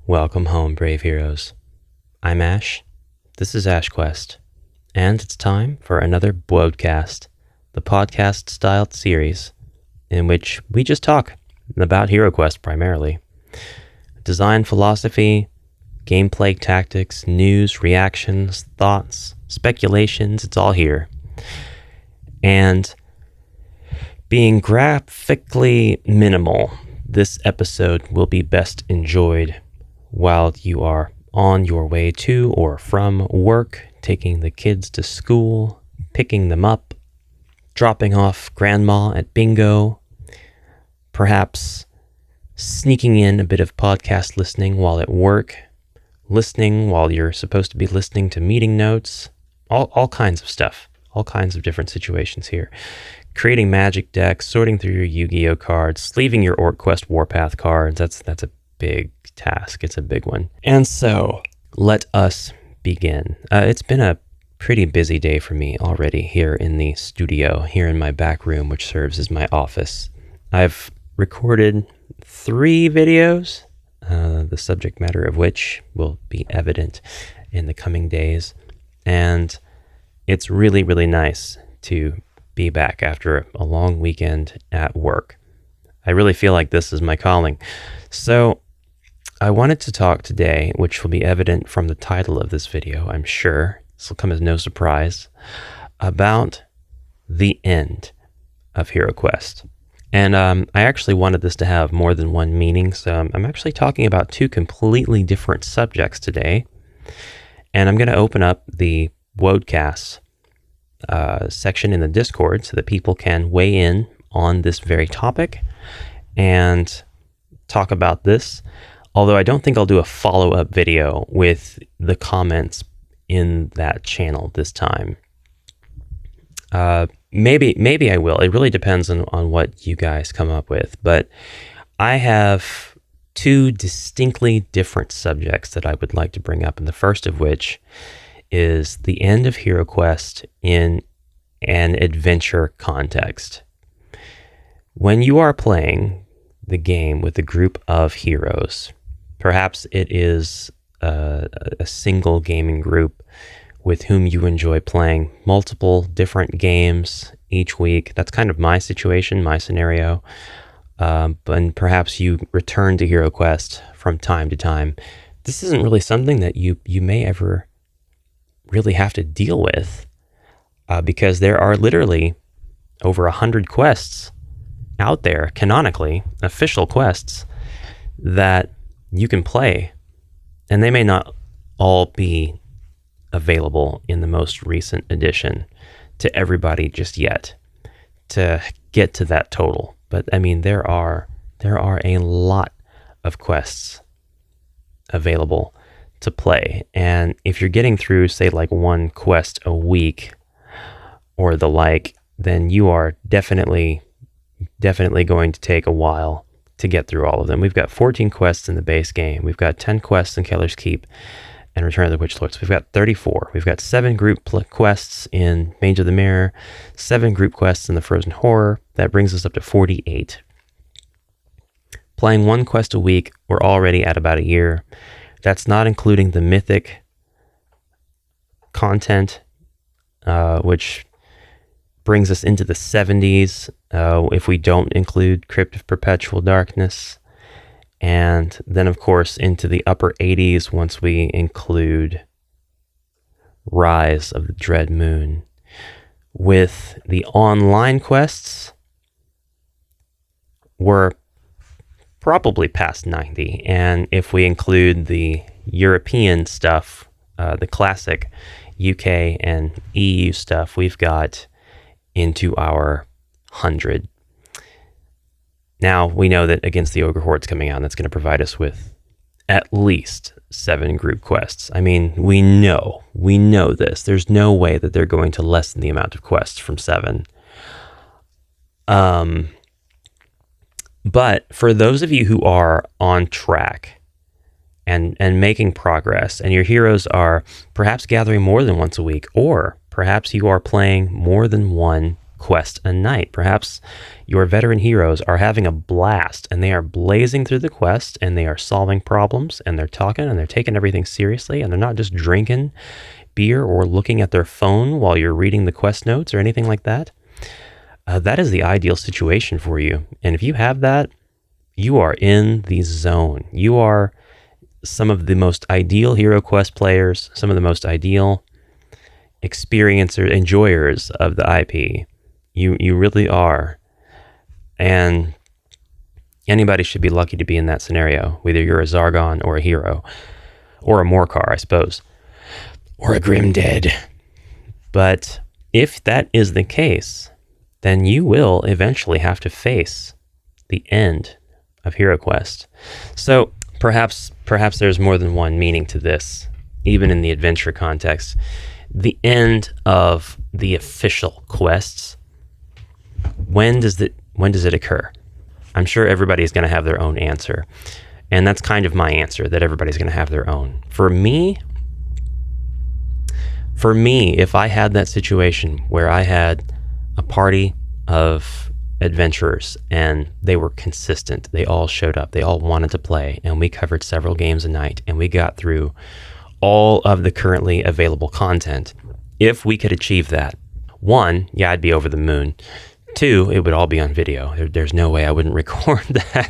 Welcome home, brave heroes. I'm Ash. This is HeroQuest, and it's time for another BwodeCast, the podcast-styled series in which we just talk about HeroQuest primarily. Design philosophy, gameplay tactics, news, reactions, thoughts, speculations, it's all here. And being graphically minimal, this episode will be best enjoyed while you are on your way to or from work, taking the kids to school, picking them up, dropping off grandma at bingo, perhaps sneaking in a bit of podcast listening while at work, listening while you're supposed to be listening to meeting notes, all kinds of stuff, all kinds of different situations here. Creating magic decks, sorting through your Yu-Gi-Oh cards, sleeving your OrcQuest Warpath cards, that's a big task. It's a big one. And so, let us begin. It's been a pretty busy day for me already here in the studio, here in my back room, which serves as my office. I've recorded 3 videos, the subject matter of which will be evident in the coming days. And it's really, really nice to be back after a long weekend at work. I really feel like this is my calling. So I wanted to talk today, which will be evident from the title of this video, I'm sure. This will come as no surprise, about the end of HeroQuest. And I actually wanted this to have more than one meaning, so I'm actually talking about 2 completely different subjects today. And I'm going to open up the BwodeCast section in the Discord so that people can weigh in on this very topic and talk about this. Although I don't think I'll do a follow-up video with the comments in that channel this time. Maybe I will. It really depends on what you guys come up with. But I have 2 distinctly different subjects that I would like to bring up, and the first of which is the end of HeroQuest in an adventure context. When you are playing the game with a group of heroes, perhaps it is a single gaming group with whom you enjoy playing multiple different games each week. That's kind of my situation, my scenario. But perhaps you return to HeroQuest from time to time. This isn't really something that you may ever really have to deal with because there are literally over 100 quests out there, canonically, official quests, that you can play. And they may not all be available in the most recent edition to everybody just yet to get to that total. But I mean, there are a lot of quests available to play. And if you're getting through, say, like 1 quest a week or the like, then you are definitely going to take a while to get through all of them. We've got 14 quests in the base game. We've got 10 quests in Keller's Keep and Return of the Witch Lords. We've got 34. We've got 7 group quests in Mage of the Mirror, 7 group quests in the Frozen Horror. That brings us up to 48. Playing 1 quest a week, we're already at about a year. That's not including the mythic content, which brings us into the 70s if we don't include Crypt of Perpetual Darkness. And then, of course, into the upper 80s once we include Rise of the Dread Moon. With the online quests, we're probably past 90. And if we include the European stuff, the classic UK and EU stuff, we've got into our 100. Now, we know that Against the Ogre Horde's coming out, and that's going to provide us with at least 7 group quests. I mean, we know this. There's no way that they're going to lessen the amount of quests from 7. But for those of you who are on track and making progress, and your heroes are perhaps gathering more than once a week, or perhaps you are playing more than 1 quest a night. Perhaps your veteran heroes are having a blast and they are blazing through the quest and they are solving problems and they're talking and they're taking everything seriously and they're not just drinking beer or looking at their phone while you're reading the quest notes or anything like that. That is the ideal situation for you. And if you have that, you are in the zone. You are some of the most ideal HeroQuest players, some of the most ideal experiencers, enjoyers of the IP. You really are. And anybody should be lucky to be in that scenario, whether you're a Zargon or a hero, or a Morcar, I suppose, or a Grimdead. But if that is the case, then you will eventually have to face the end of HeroQuest. So perhaps there's more than one meaning to this, even in the adventure context. The end of the official quests. When does it occur? I'm sure everybody's going to have their own answer. And that's kind of my answer, that everybody's going to have their own. For me, if I had that situation where I had a party of adventurers and they were consistent, they all showed up, they all wanted to play, and we covered several games a night and we got through all of the currently available content. If we could achieve that, 1, yeah, I'd be over the moon. 2, it would all be on video. There's no way I wouldn't record that.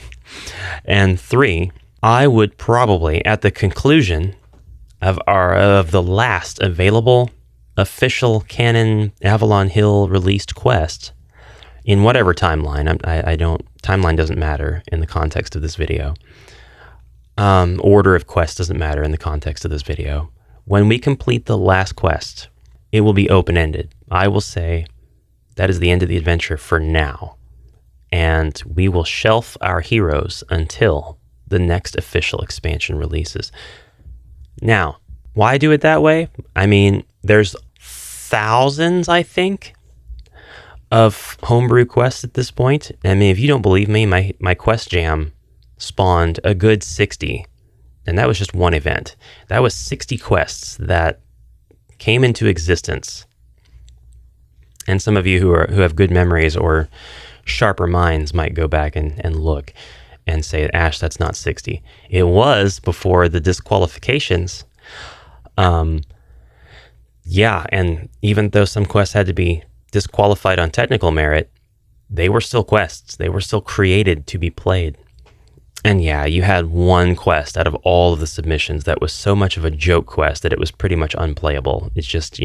And 3, I would probably, at the conclusion of the last available official canon Avalon Hill released quest, in whatever timeline, timeline doesn't matter in the context of this video. Order of quest doesn't matter in the context of this video. When we complete the last quest, it will be open-ended. I will say that is the end of the adventure for now. And we will shelf our heroes until the next official expansion releases. Now, why do it that way? I mean, there's thousands, I think, of homebrew quests at this point. I mean, if you don't believe me, my quest jam spawned a good 60, and that was just one event. That was 60 quests that came into existence. And some of you who have good memories or sharper minds might go back and look and say, Ash, that's not 60. It was before the disqualifications. Yeah, and even though some quests had to be disqualified on technical merit, they were still quests. They were still created to be played. And yeah, you had one quest out of all of the submissions that was so much of a joke quest that it was pretty much unplayable. It's just,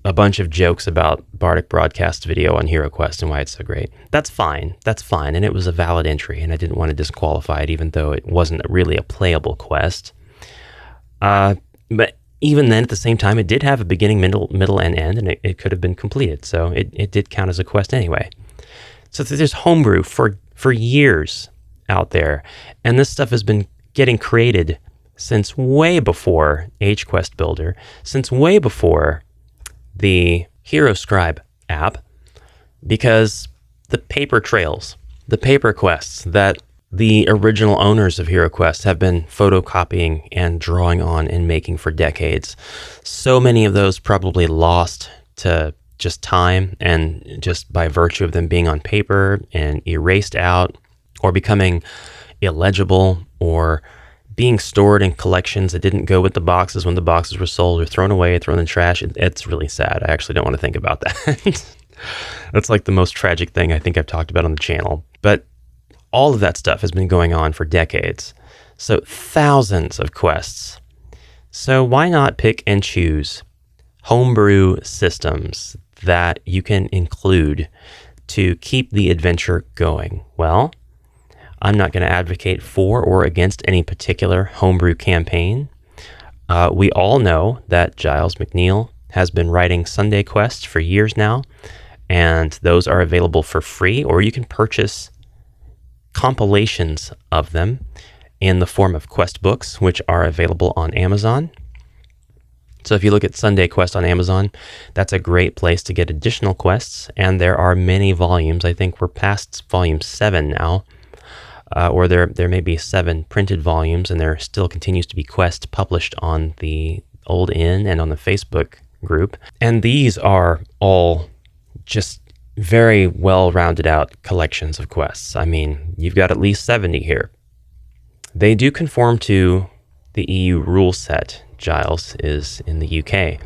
a bunch of jokes about BwodeCast video on HeroQuest and why it's so great. That's fine. And it was a valid entry, and I didn't want to disqualify it, even though it wasn't really a playable quest. But even then, at the same time, it did have a beginning, middle, and end, and it could have been completed. So it did count as a quest anyway. So there's homebrew for years out there, and this stuff has been getting created since way before Age Quest Builder, since way before the HeroScribe app, because the paper trails, the paper quests that the original owners of HeroQuest have been photocopying and drawing on and making for decades. So many of those probably lost to just time and just by virtue of them being on paper and erased out or becoming illegible or being stored in collections that didn't go with the boxes when the boxes were sold or thrown away, thrown in the trash. It's really sad. I actually don't want to think about that. That's like the most tragic thing I think I've talked about on the channel. But all of that stuff has been going on for decades. So thousands of quests. So why not pick and choose homebrew systems that you can include to keep the adventure going? Well, I'm not going to advocate for or against any particular homebrew campaign. We all know that Giles McNeil has been writing Sunday quests for years now, and those are available for free, or you can purchase compilations of them in the form of quest books, which are available on Amazon. So if you look at Sunday Quest on Amazon, that's a great place to get additional quests, and there are many volumes. I think we're past volume 7 now. Or there may be 7 printed volumes, and there still continues to be quests published on the Old Inn and on the Facebook group. And these are all just very well rounded out collections of quests. I mean, you've got at least 70 here. They do conform to the EU rule set. Giles is in the UK.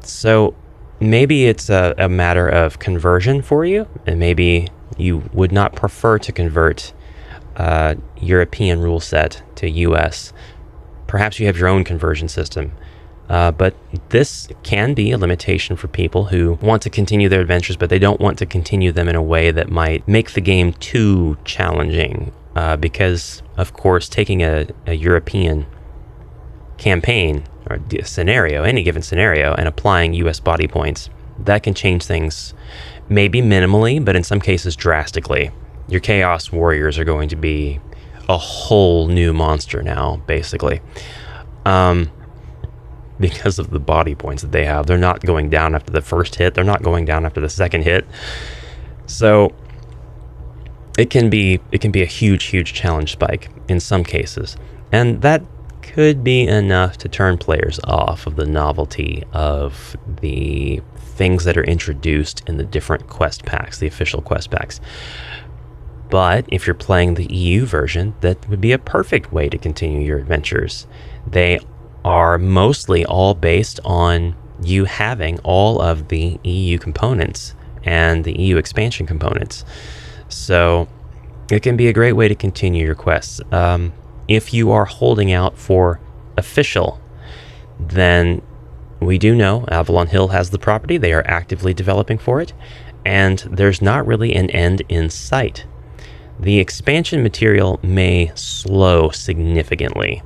So maybe it's a matter of conversion for you, and maybe you would not prefer to convert European rule set to US. Perhaps you have your own conversion system. But this can be a limitation for people who want to continue their adventures, but they don't want to continue them in a way that might make the game too challenging. Because, of course, taking a European campaign or a scenario, any given scenario, and applying US body points, that can change things maybe minimally, but in some cases drastically. Your Chaos Warriors are going to be a whole new monster now, basically. Because of the body points that they have. They're not going down after the first hit. They're not going down after the second hit. So it can be a huge challenge spike in some cases. And that could be enough to turn players off of the novelty of the things that are introduced in the different quest packs, the official quest packs. But if you're playing the EU version, that would be a perfect way to continue your adventures. They are mostly all based on you having all of the EU components and the EU expansion components. So it can be a great way to continue your quests. If you are holding out for official, then we do know Avalon Hill has the property. They are actively developing for it, and there's not really an end in sight. The expansion material may slow significantly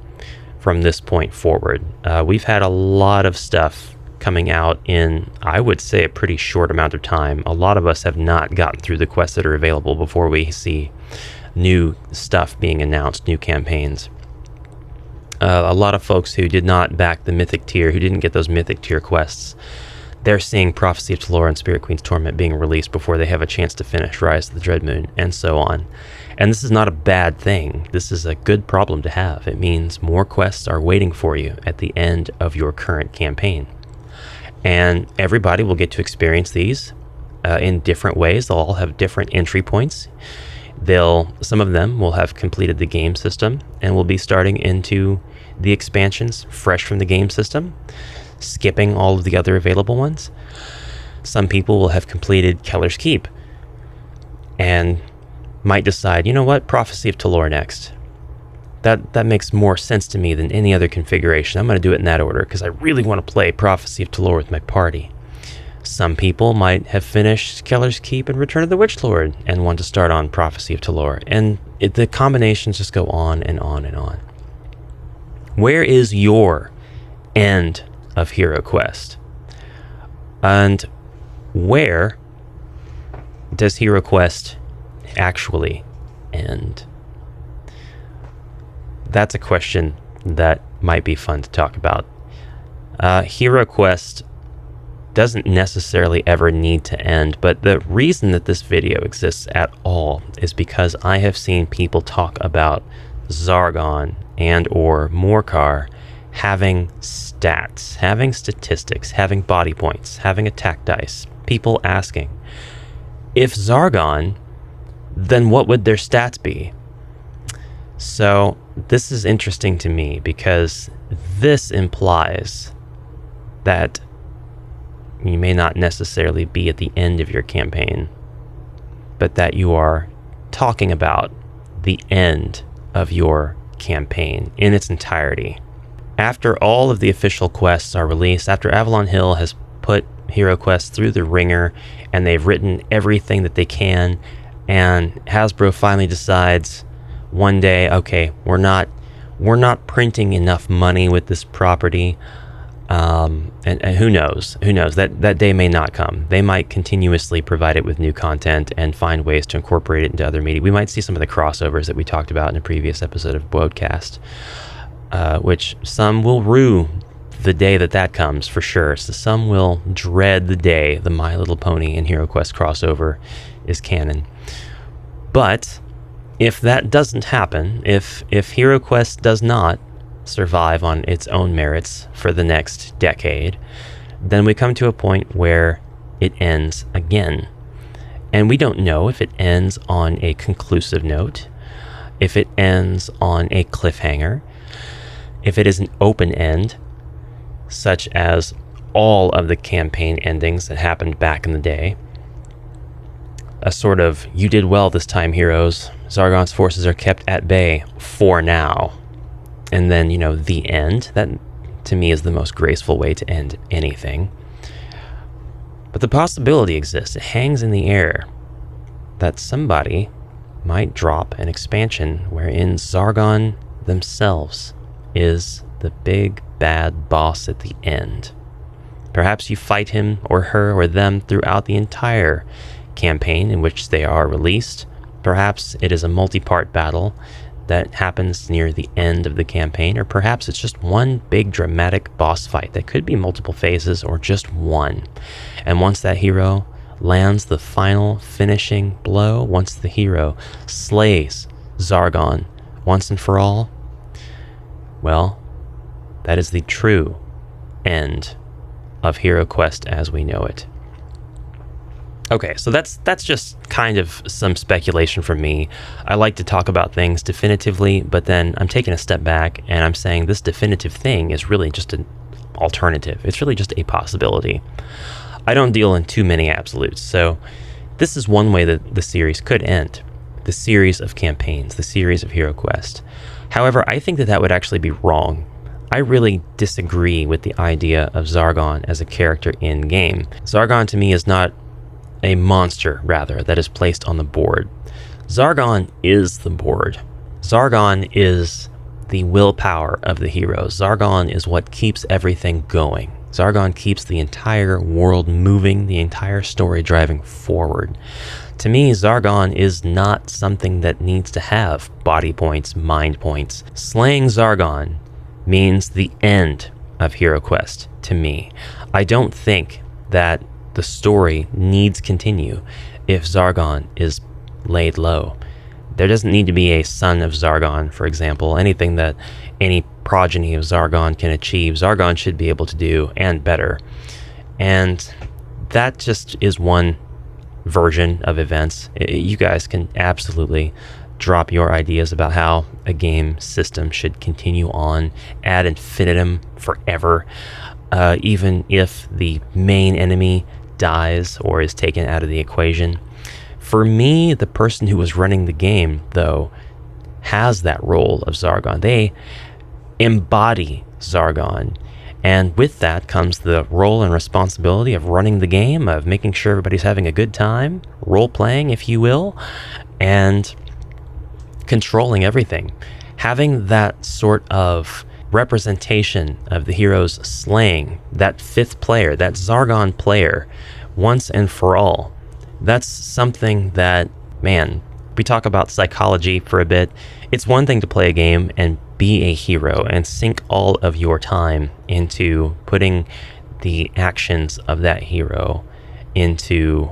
from this point forward. We've had a lot of stuff coming out in, I would say, a pretty short amount of time. A lot of us have not gotten through the quests that are available before we see new stuff being announced, new campaigns. A lot of folks who did not back the Mythic tier, who didn't get those Mythic tier quests, they're seeing Prophecy of Talor and Spirit Queen's Torment being released before they have a chance to finish Rise of the Dreadmoon, and so on. And this is not a bad thing. This is a good problem to have. It means more quests are waiting for you at the end of your current campaign. And everybody will get to experience these in different ways. They'll all have different entry points. Some of them will have completed the game system and will be starting into the expansions fresh from the game system, skipping all of the other available ones. Some people will have completed Keller's Keep and might decide, you know what, Prophecy of Talor next. That makes more sense to me than any other configuration. I'm going to do it in that order because I really want to play Prophecy of Talor with my party. Some people might have finished Keller's Keep and Return of the Witch Lord and want to start on Prophecy of Talor. And the combinations just go on and on and on. Where is your end of HeroQuest? And where does HeroQuest actually end? That's a question that might be fun to talk about. HeroQuest doesn't necessarily ever need to end, but the reason that this video exists at all is because I have seen people talk about Zargon and or Morcar having stats, having statistics, having body points, having attack dice. People asking, if Zargon, then what would their stats be? So this is interesting to me because this implies that you may not necessarily be at the end of your campaign, but that you are talking about the end of your campaign in its entirety. After all of the official quests are released, after Avalon Hill has put HeroQuest through the ringer and they've written everything that they can, and Hasbro finally decides one day, okay, we're not printing enough money with this property. And who knows? That day may not come. They might continuously provide it with new content and find ways to incorporate it into other media. We might see some of the crossovers that we talked about in a previous episode of BwodeCast, which some will rue the day that comes for sure. So some will dread the day the My Little Pony and HeroQuest crossover is canon. But if that doesn't happen, if HeroQuest does not survive on its own merits for the next decade, then we come to a point where it ends again. And we don't know if it ends on a conclusive note, if it ends on a cliffhanger, if it is an open end, such as all of the campaign endings that happened back in the day. A sort of, you did well this time, heroes. Zargon's forces are kept at bay for now. And then, the end. That, to me, is the most graceful way to end anything. But the possibility exists, it hangs in the air, that somebody might drop an expansion wherein Zargon themselves is the big bad boss at the end. Perhaps you fight him or her or them throughout the entire campaign in which they are released. Perhaps it is a multi-part battle that happens near the end of the campaign, or perhaps it's just one big dramatic boss fight that could be multiple phases or just one. And once that hero lands the final finishing blow, once the hero slays Zargon once and for all, well, that is the true end of HeroQuest as we know it. Okay, so that's just kind of some speculation from me. I like to talk about things definitively, but then I'm taking a step back and I'm saying this definitive thing is really just an alternative. It's really just a possibility. I don't deal in too many absolutes, so this is one way that the series could end. The series of campaigns, the series of HeroQuest. However, I think that would actually be wrong. I really disagree with the idea of Zargon as a character in-game. Zargon to me is not a monster, rather, that is placed on the board. Zargon is the board. Zargon is the willpower of the heroes. Zargon is what keeps everything going. Zargon keeps the entire world moving, the entire story driving forward. To me, Zargon is not something that needs to have body points, mind points. Slaying Zargon means the end of HeroQuest to me. I don't think that the story needs continue if Zargon is laid low. There doesn't need to be a son of Zargon, for example. Anything that any progeny of Zargon can achieve, Zargon should be able to do, and better. And that just is one version of events. You guys can absolutely drop your ideas about how a game system should continue on ad infinitum forever, even if the main enemy dies or is taken out of the equation. For me, the person who was running the game, though, has that role of Zargon. They embody Zargon. And with that comes the role and responsibility of running the game, of making sure everybody's having a good time, role-playing, if you will, and controlling everything. Having that sort of representation of the heroes slaying that fifth player, that Zargon player, once and for all, that's something that, man, we talk about psychology for a bit. It's one thing to play a game and be a hero and sink all of your time into putting the actions of that hero into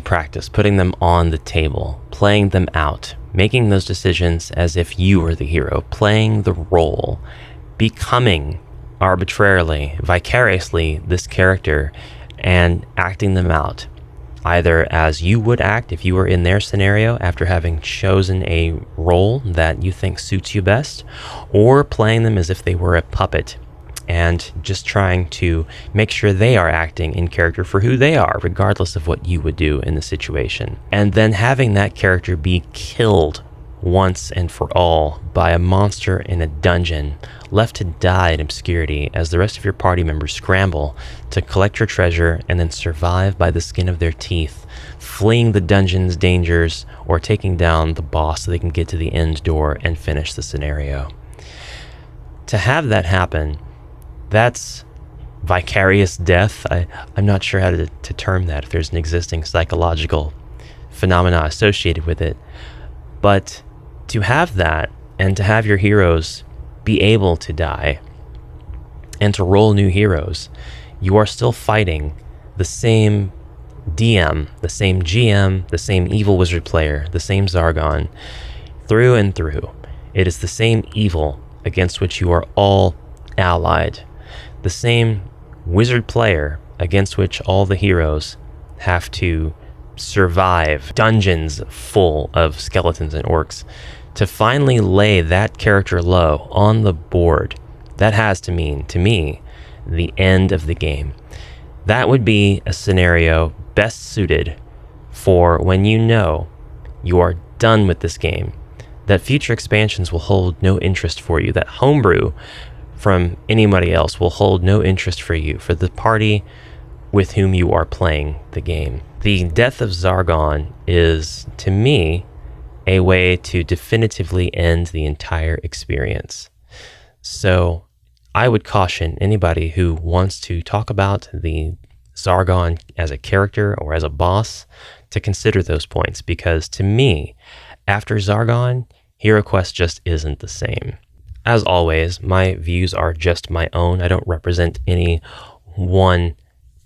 practice, putting them on the table, playing them out, making those decisions as if you were the hero, playing the role, becoming arbitrarily, vicariously this character and acting them out, either as you would act if you were in their scenario after having chosen a role that you think suits you best, or playing them as if they were a puppet and just trying to make sure they are acting in character for who they are, regardless of what you would do in the situation. And then having that character be killed once and for all by a monster in a dungeon, left to die in obscurity as the rest of your party members scramble to collect your treasure and then survive by the skin of their teeth, fleeing the dungeon's dangers or taking down the boss so they can get to the end door and finish the scenario. To have that happen, that's vicarious death. I'm not sure how to term that, if there's an existing psychological phenomena associated with it. But to have that, and to have your heroes be able to die, and to roll new heroes, you are still fighting the same DM, the same GM, the same evil wizard player, the same Zargon, through and through. It is the same evil against which you are all allied. The same wizard player against which all the heroes have to survive dungeons full of skeletons and orcs, to finally lay that character low on the board, that has to mean, to me, the end of the game. That would be a scenario best suited for when you know you are done with this game, that future expansions will hold no interest for you, that homebrew from anybody else will hold no interest for you, for the party with whom you are playing the game. The death of Zargon is, to me, a way to definitively end the entire experience. So I would caution anybody who wants to talk about the Zargon as a character or as a boss to consider those points, because to me, after Zargon, HeroQuest just isn't the same. As always, my views are just my own. I don't represent any one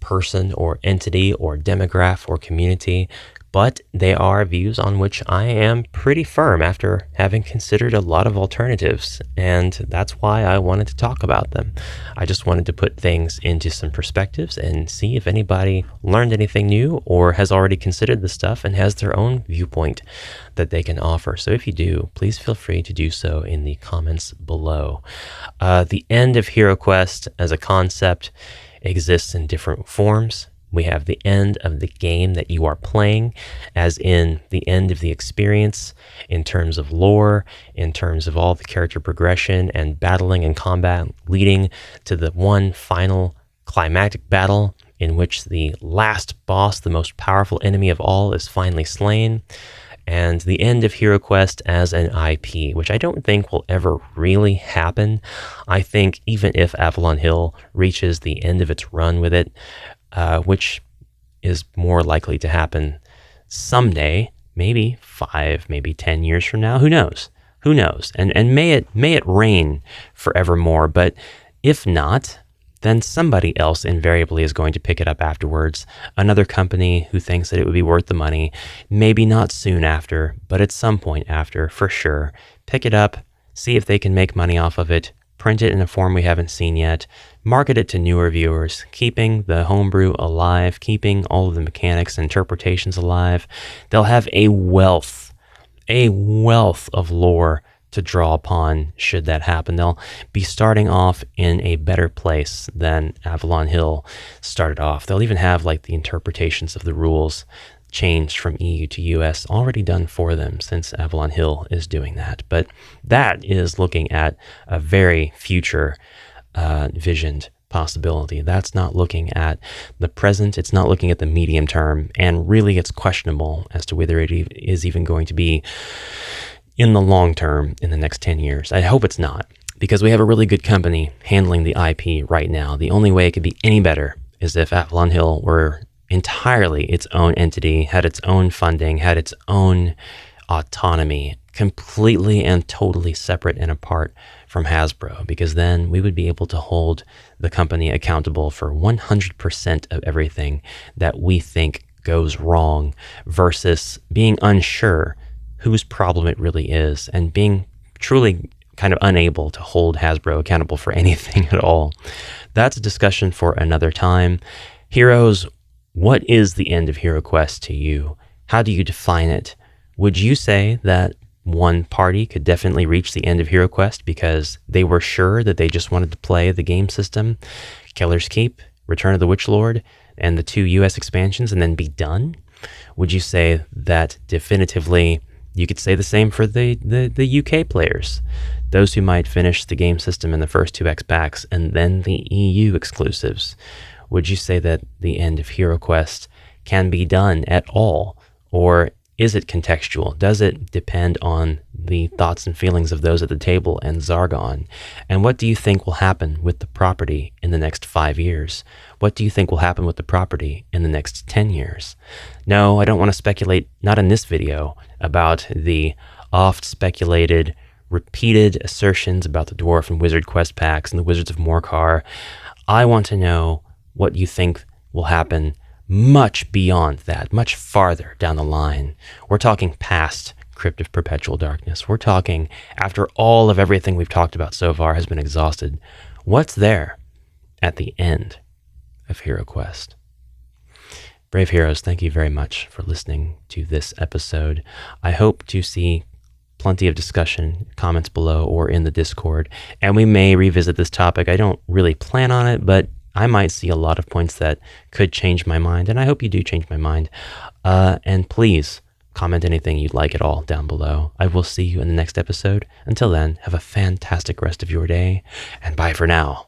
person or entity or demographic or community, but they are views on which I am pretty firm after having considered a lot of alternatives, and that's why I wanted to talk about them. I just wanted to put things into some perspectives and see if anybody learned anything new or has already considered the stuff and has their own viewpoint that they can offer. So if you do, please feel free to do so in the comments below. The end of HeroQuest as a concept exists in different forms. We have the end of the game that you are playing, as in the end of the experience in terms of lore, in terms of all the character progression and battling and combat, leading to the one final climactic battle in which the last boss, the most powerful enemy of all, is finally slain. And the end of HeroQuest as an IP, which I don't think will ever really happen. I think even if Avalon Hill reaches the end of its run with it, which is more likely to happen someday, maybe 5, maybe 10 years from now. Who knows? Who knows? And may it reign forevermore. But if not, then somebody else invariably is going to pick it up afterwards. Another company who thinks that it would be worth the money, maybe not soon after, but at some point after, for sure. Pick it up, see if they can make money off of it, print it in a form we haven't seen yet, market it to newer viewers, keeping the homebrew alive, keeping all of the mechanics and interpretations alive. They'll have a wealth of lore to draw upon should that happen. They'll be starting off in a better place than Avalon Hill started off. They'll even have like the interpretations of the rules changed from EU to US already done for them, since Avalon Hill is doing that. But that is looking at a very future visioned possibility. That's not looking at the present. It's not looking at the medium term, and really it's questionable as to whether it is even going to be in the long term in the next 10 years. I hope it's not, because we have a really good company handling the IP right now. The only way it could be any better is if Avalon Hill were entirely its own entity, had its own funding, had its own autonomy, completely and totally separate and apart from Hasbro, because then we would be able to hold the company accountable for 100% of everything that we think goes wrong, versus being unsure whose problem it really is and being truly kind of unable to hold Hasbro accountable for anything at all. That's a discussion for another time. Heroes, what is the end of HeroQuest to you? How do you define it? Would you say that one party could definitely reach the end of HeroQuest because they were sure that they just wanted to play the game system, Keller's Keep, Return of the Witch Lord, and the 2 US expansions, and then be done? Would you say that definitively you could say the same for the UK players, those who might finish the game system in the first 2 X packs and then the EU exclusives? Would you say that the end of HeroQuest can be done at all? Or is it contextual? Does it depend on the thoughts and feelings of those at the table and Zargon? And what do you think will happen with the property in the next 5 years? What do you think will happen with the property in the next 10 years? No, I don't want to speculate, not in this video, about the oft-speculated, repeated assertions about the Dwarf and Wizard quest packs and the Wizards of Morcar. I want to know what you think will happen much beyond that, much farther down the line. We're talking past Crypt of Perpetual Darkness. We're talking after all of everything we've talked about so far has been exhausted. What's there at the end of HeroQuest? Brave Heroes, thank you very much for listening to this episode. I hope to see plenty of discussion, comments below or in the Discord, and we may revisit this topic. I don't really plan on it, but I might see a lot of points that could change my mind, and I hope you do change my mind. And please comment anything you'd like at all down below. I will see you in the next episode. Until then, have a fantastic rest of your day, and bye for now.